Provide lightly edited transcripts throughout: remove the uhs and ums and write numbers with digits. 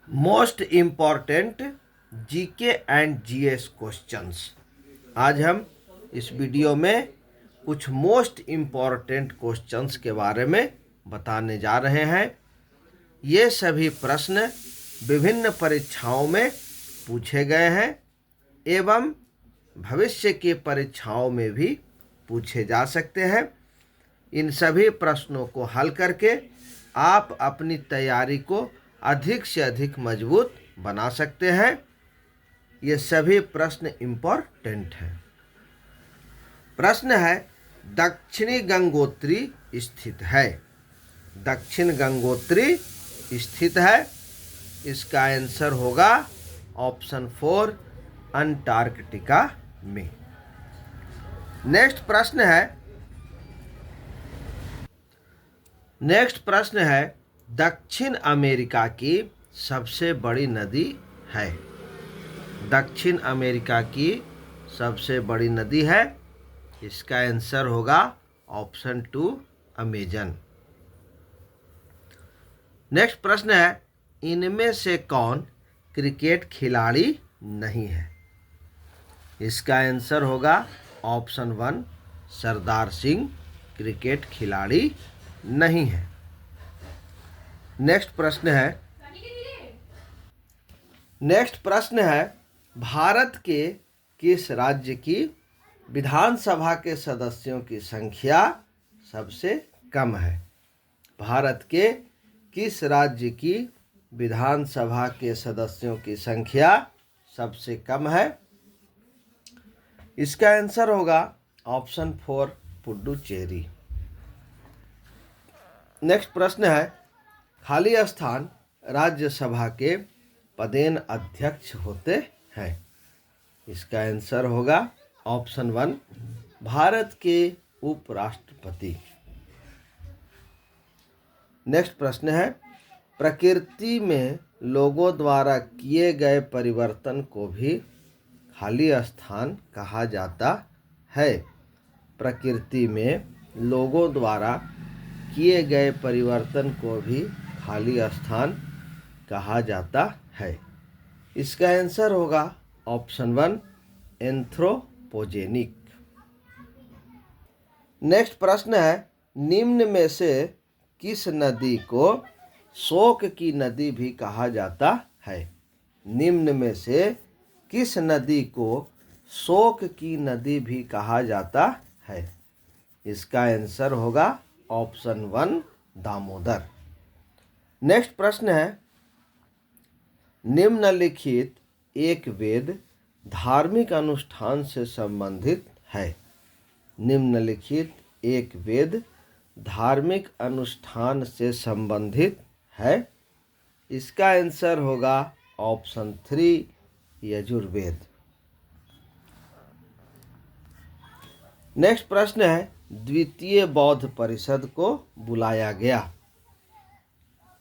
Most important GK and GS questions. आज हम इस वीडियो में कुछ मोस्ट इम्पॉर्टेंट क्वेश्चंस के बारे में बताने जा रहे हैं। ये सभी प्रश्न विभिन्न परीक्षाओं में पूछे गए हैं एवं भविष्य की परीक्षाओं में भी पूछे जा सकते हैं। इन सभी प्रश्नों को हल करके आप अपनी तैयारी को अधिक से अधिक मजबूत बना सकते हैं। ये सभी प्रश्न इम्पोर्टेंट हैं। प्रश्न है, दक्षिणी गंगोत्री स्थित है। दक्षिण गंगोत्री स्थित है। इसका आंसर होगा ऑप्शन 4 अंटार्कटिका में। नेक्स्ट प्रश्न है दक्षिण अमेरिका की सबसे बड़ी नदी है। दक्षिण अमेरिका की सबसे बड़ी नदी है। इसका आंसर होगा ऑप्शन 2 अमेजन। नेक्स्ट प्रश्न है, इनमें से कौन क्रिकेट खिलाड़ी नहीं है। इसका आंसर होगा ऑप्शन 1 सरदार सिंह क्रिकेट खिलाड़ी नहीं है। नेक्स्ट प्रश्न है भारत के किस राज्य की विधानसभा के सदस्यों की संख्या सबसे कम है। भारत के किस राज्य की विधानसभा के सदस्यों की संख्या सबसे कम है। इसका आंसर होगा ऑप्शन 4 पुडुचेरी। नेक्स्ट प्रश्न है, खाली स्थान राज्यसभा के पदेन अध्यक्ष होते हैं। इसका आंसर होगा ऑप्शन 1 भारत के उपराष्ट्रपति। नेक्स्ट प्रश्न है, प्रकृति में लोगों द्वारा किए गए परिवर्तन को भी खाली स्थान कहा जाता है। प्रकृति में लोगों द्वारा किए गए परिवर्तन को भी खाली स्थान कहा जाता है। इसका आंसर होगा ऑप्शन 1 एंथ्रोपोजेनिक। नेक्स्ट प्रश्न है, निम्न में से किस नदी को शोक की नदी भी कहा जाता है। निम्न में से किस नदी को शोक की नदी भी कहा जाता है। इसका आंसर होगा ऑप्शन 1 दामोदर। नेक्स्ट प्रश्न है, निम्नलिखित एक वेद धार्मिक अनुष्ठान से संबंधित है। निम्नलिखित एक वेद धार्मिक अनुष्ठान से संबंधित है। इसका आंसर होगा ऑप्शन 3 यजुर्वेद। नेक्स्ट प्रश्न है, द्वितीय बौद्ध परिषद को बुलाया गया।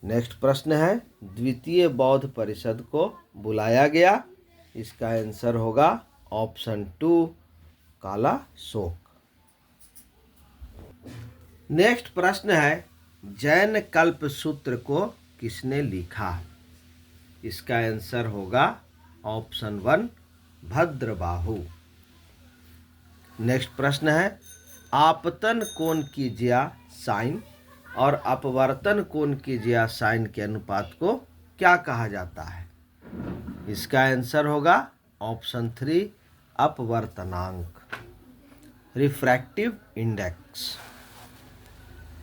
नेक्स्ट प्रश्न है, द्वितीय बौद्ध परिषद को बुलाया गया। इसका आंसर होगा ऑप्शन 2 काला शोक। नेक्स्ट प्रश्न है, जैन कल्प सूत्र को किसने लिखा। इसका आंसर होगा ऑप्शन 1 भद्रबाहु। नेक्स्ट प्रश्न है, आपतन कोण की ज्या साइन और अपवर्तन कोण की ज्या साइन के अनुपात को क्या कहा जाता है। इसका आंसर होगा ऑप्शन 3 अपवर्तनांक रिफ्रैक्टिव इंडेक्स।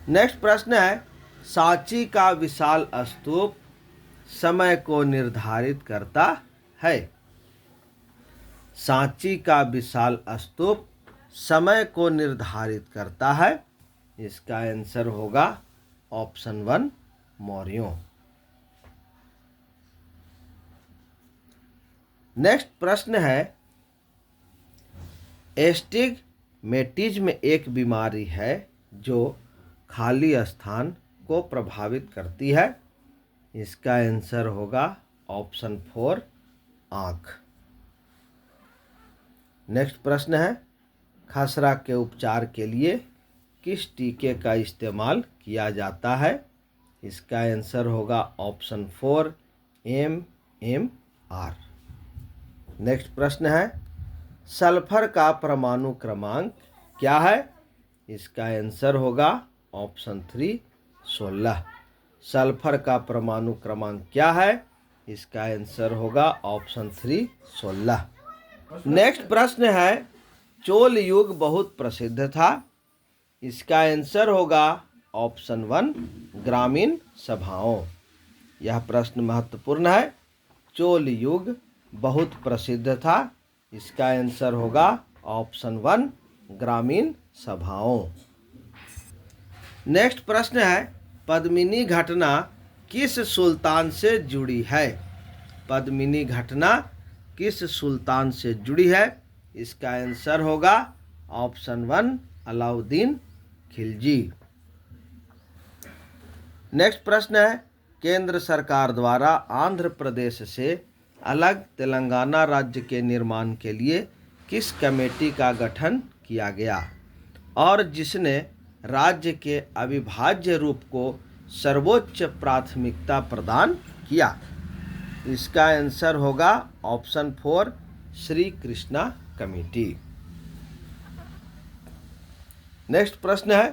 नेक्स्ट प्रश्न है, सांची का विशाल स्तूप समय को निर्धारित करता है। सांची का विशाल स्तूप समय को निर्धारित करता है। इसका आंसर होगा ऑप्शन 1 मौर्यों। नेक्स्ट प्रश्न है, एस्टिग्मेटिज्म एक बीमारी है जो खाली स्थान को प्रभावित करती है। इसका आंसर होगा ऑप्शन 4 आँख। नेक्स्ट प्रश्न है, खसरा के उपचार के लिए किस टीके का इस्तेमाल किया जाता है। इसका आंसर होगा ऑप्शन 4 MMR। नेक्स्ट प्रश्न है, सल्फर का परमाणु क्रमांक क्या है? इसका आंसर होगा ऑप्शन 3 16। सल्फर का परमाणु क्रमांक क्या है? इसका आंसर होगा ऑप्शन 3 16। नेक्स्ट प्रश्न है, चोल युग बहुत प्रसिद्ध था। इसका आंसर होगा ऑप्शन 1 ग्रामीण सभाओं। यह प्रश्न महत्वपूर्ण है। चोल युग बहुत प्रसिद्ध था। इसका आंसर होगा ऑप्शन 1 ग्रामीण सभाओं। नेक्स्ट प्रश्न है, पद्मिनी घटना किस सुल्तान से जुड़ी है? पद्मिनी घटना किस सुल्तान से जुड़ी है? इसका आंसर होगा ऑप्शन 1 अलाउद्दीन खिलजी। नेक्स्ट प्रश्न है, केंद्र सरकार द्वारा आंध्र प्रदेश से अलग तेलंगाना राज्य के निर्माण के लिए किस कमेटी का गठन किया गया और जिसने राज्य के अविभाज्य रूप को सर्वोच्च प्राथमिकता प्रदान किया? इसका आंसर होगा option 4 Shri Krishna committee. Next प्रश्न है,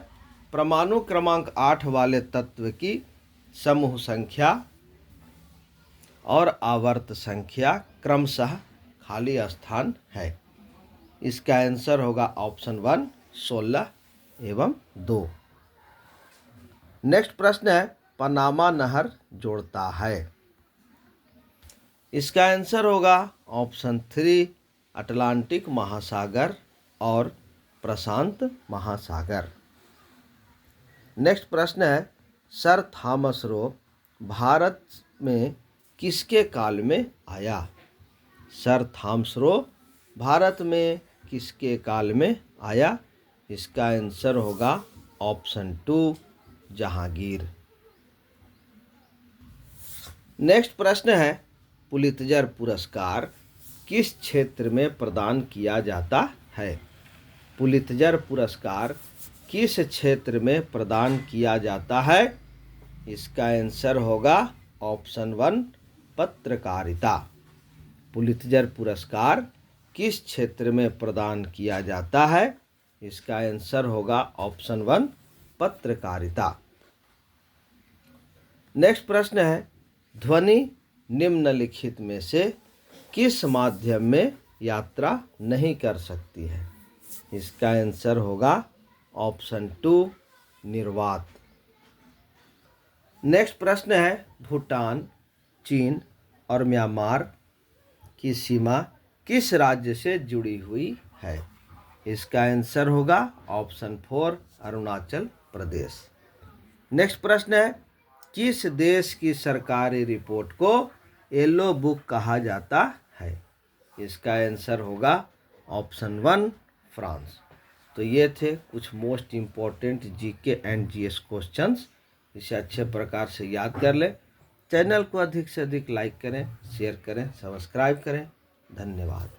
परमाणु क्रमांक 8 वाले तत्व की समूह संख्या और आवर्त संख्या क्रमशः खाली स्थान है। इसका आंसर होगा ऑप्शन 1 16 एवं 2। नेक्स्ट प्रश्न है, पनामा नहर जोड़ता है। इसका आंसर होगा ऑप्शन 3 अटलांटिक महासागर और प्रशांत महासागर। नेक्स्ट प्रश्न है, सर थॉमस रो भारत में किसके काल में आया? सर थॉमस रो भारत में किसके काल में आया? इसका आंसर होगा ऑप्शन 2 जहांगीर। नेक्स्ट प्रश्न है, पुलित्जर पुरस्कार किस क्षेत्र में प्रदान किया जाता है? पुलित्जर पुरस्कार किस क्षेत्र में प्रदान किया जाता है? इसका आंसर होगा ऑप्शन 1 पत्रकारिता। पुलित्जर पुरस्कार किस क्षेत्र में प्रदान किया जाता है? इसका आंसर होगा ऑप्शन 1 पत्रकारिता। नेक्स्ट प्रश्न है, ध्वनि निम्नलिखित में से किस माध्यम में यात्रा नहीं कर सकती है? इसका आंसर होगा ऑप्शन 2 निर्वात। नेक्स्ट प्रश्न है, भूटान, चीन और म्यांमार की सीमा किस राज्य से जुड़ी हुई है? इसका आंसर होगा ऑप्शन 4 अरुणाचल प्रदेश। नेक्स्ट प्रश्न है, किस देश की सरकारी रिपोर्ट को येलो बुक कहा जाता है? इसका आंसर होगा ऑप्शन 1 फ्रांस। तो ये थे कुछ most important GK and GS questions. इसे अच्छे प्रकार से याद कर लें। चैनल को अधिक से अधिक लाइक करें, शेयर करें, सब्सक्राइब करें। धन्यवाद।